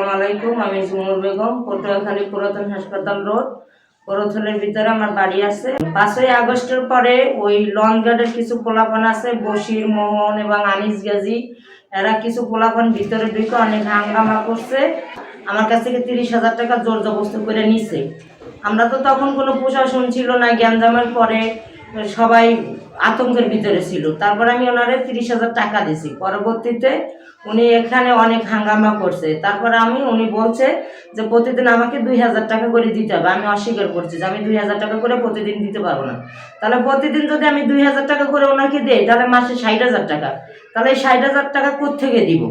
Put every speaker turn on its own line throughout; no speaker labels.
আসসালামু আলাইকুম। আমি ঝুমুর বেগম, পটুয়াখালী পুরাতন হাসপাতাল রোড পরথলের ভিতরে আমার বাড়ি আছে। 5ই আগস্টের পরে ওই লঞ্চ গার্ডের কিছু পোলাপান আছে, বশির, মোহন এবং আনিস গাজী, এরা কিছু পোলাপান ভিতরে ঢুকে অনেক হাঙ্গামা করছে। আমার কাছ থেকে 30,000 টাকা জোর জবরদস্তি করে নিছে। আমরা তো তখন কোনো প্রশাসন ছিল না, গ্যাঞ্জামের পরে সবাই আতঙ্কের ভিতরে ছিল। তারপরে আমি ওনারে 30,000 টাকা দিছি। পরবর্তীতে উনি এখানে অনেক হাঙ্গামা করছে। তারপরে উনি বলছে যে প্রতিদিন আমাকে 2,000 টাকা করে দিতে হবে। আমি অস্বীকার করছি যে আমি 2,000 টাকা করে প্রতিদিন দিতে পারবো না। তাহলে প্রতিদিন যদি আমি 2,000 টাকা করে ওনাকে দিই তাহলে মাসে 60,000 টাকা, তাহলে এই 60,000 টাকা কোত্থেকে দিব?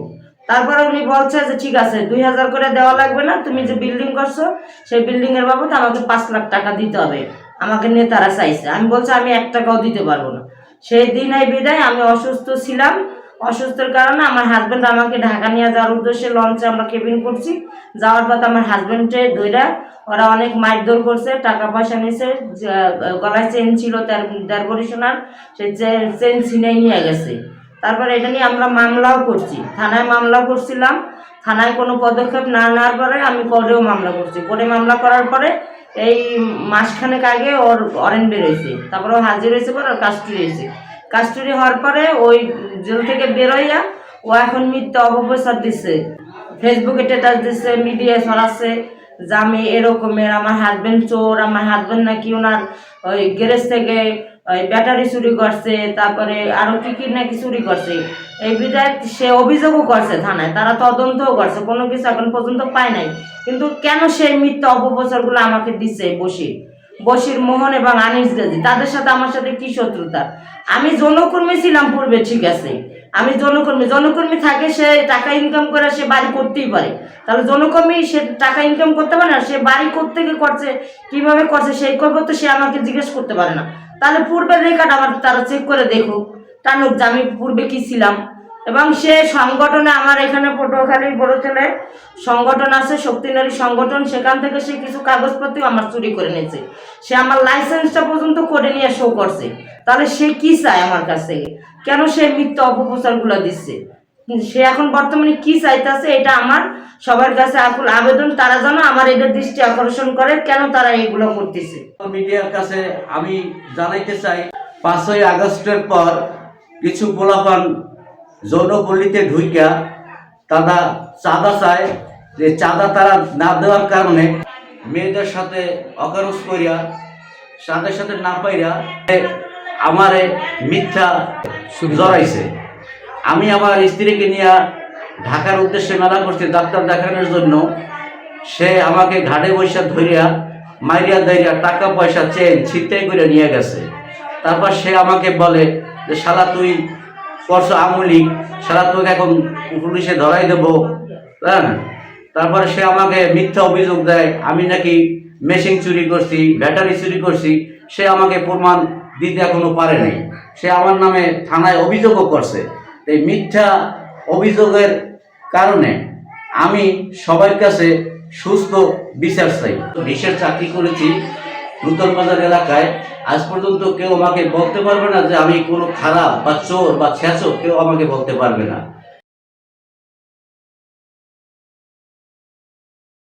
তারপরে উনি বলছে যে ঠিক আছে 2,000 করে দেওয়া লাগবে না, তুমি যে বিল্ডিং করছো সেই বিল্ডিংয়ের বাবদ আমাকে 5 লাখ টাকা দিতে হবে। আমাকে নেতারা চাইছে। আমি বলছি আমি 1 টাকাও দিতে পারবো না। সেই দিন এই বিদায় আমি অসুস্থ ছিলাম। অসুস্থের কারণে আমার হাজব্যান্ড আমাকে ঢাকা নিয়ে যাওয়ার উদ্দেশ্যে লঞ্চে আমরা কেবিন করছি। যাওয়ার পথে আমার হাজব্যান্ডে ধইরা ওরা অনেক মারধর করছে, টাকা পয়সা নিছে, গলায় চেন ছিল 1.5 ভরি সোনার, সেই চেন ছিনাই নিয়ে গেছে। তারপরে এটা নিয়ে আমরা মামলাও করছি, থানায় মামলা করছিলাম। থানায় কোনো পদক্ষেপ না নেওয়ার পরে আমি কোর্টেও মামলা করছি। কোর্টে মামলা করার পরে এই মাসখানেক আগে ওর ওয়ারেন্ট বেরোইছে, তারপরে ও হাজির হয়েছে, পরে ওর কাস্টডি হয়েছে। কাস্টডি হওয়ার পরে ওই জেল থেকে বেরোইয়া ও এখন মিথ্যা অপপ্রচার দিচ্ছে, ফেসবুকে স্ট্যাটাস দিচ্ছে, মিডিয়ায় ছড়াচ্ছে যে আমি এরকমের, আমার হাজব্যান্ড চোর, আমার হাজব্যান্ড নাকি ওনার ওই গ্যারেজ থেকে ওই ব্যাটারি চুরি করছে, তারপরে আরও কী নাকি চুরি করছে। এই বিধায় সে অভিযোগও করছে থানায়, তারা তদন্তও করছে, কোনো কিছু এখন পর্যন্ত পায় নাই। কিন্তু কেন সেই মিথ্যা অপপ্রচারগুলো আমাকে দিচ্ছে বশির, মোহন এবং আনিস গাজী, তাদের সাথে আমার সাথে কি শত্রুতা? আমি যৌনকর্মী ছিলাম পূর্বে, ঠিক আছে, আমি যৌনকর্মী থাকে, সে টাকা ইনকাম করে সে বাড়ি করতেই পারে। তাহলে যৌনকর্মী সে টাকা ইনকাম করতে পারে না, সে বাড়ি কোত্থেকে করছে, কিভাবে করছে, সেই খবর তো সে আমাকে জিজ্ঞেস করতে পারে না। তাহলে পূর্বের রেকর্ড আমার তারা চেক করে দেখুক, টানুক যে আমি পূর্বে কি ছিলাম। এবং সে সংগঠনে আমার এখানে পটুয়াখালী বড়ছেলে সংগঠন আছে, শক্তি নারী সংগঠন, সেখান থেকে সে কিছু কাগজপত্র আমার চুরি করে নিয়েছে। সে আমার লাইসেন্সটা পর্যন্ত করে নিয়ে শো করছে। তাহলে সে কি চায় আমার কাছ থেকে? কেন সে মিথ্যা অপপ্রচারগুলো দিচ্ছে? সে এখন বর্তমানে কি চাইতেছে, এটা আমার সবার কাছে আকুল আবেদন, তারা যেন আমার এদের দৃষ্টি আকর্ষণ করে কেন তারা এইগুলো করতেছে।
মিডিয়ার কাছে আমি জানাইতে চাই, 5ই আগস্টের পর কিছু পোলাপান যৌনপল্লীতে ঢুইকা তারা চাঁদা চায়, যে চাঁদা তারা না দেওয়ার কারণে মেয়েদের সাথে অকারস করিয়া সাথে সাথে না পাইয়া আমারে মিথ্যা জড়াইছে। আমি আমার স্ত্রীকে নিয়ে ঢাকার উদ্দেশ্যে মেলা করছি ডাক্তার দেখানোর জন্য। সে আমাকে ঘাটে বৈশা ধরিয়া মাইরিয়া দাইরিয়া টাকা পয়সা চেন ছিনতাই করে নিয়ে গেছে। তারপর সে আমাকে বলে যে শালা তুই করছো আমলি, শালা তোকে এখন পুলিশে ধরাই দেবো, হ্যাঁ। তারপরে সে আমাকে মিথ্যা অভিযোগ দেয়, আমি নাকি মেশিন চুরি করছি, ব্যাটারি চুরি করছি। সে আমাকে প্রমাণ দিতে এখনো পারে নাই। সে আমার নামে থানায় অভিযোগও করছে। এই মিথ্যা অভিযোগের কারণে আমি সবার কাছে সুস্থ বিচার চাই। বিশেষ চাকরি করেছি নূতন বাজার এলাকায়, আজ পর্যন্ত কেউ আমাকে বলতে পারবে না যে আমি কোনো খারাপ বা চোর বা ছেঁচো, কেউ আমাকে বলতে পারবে না।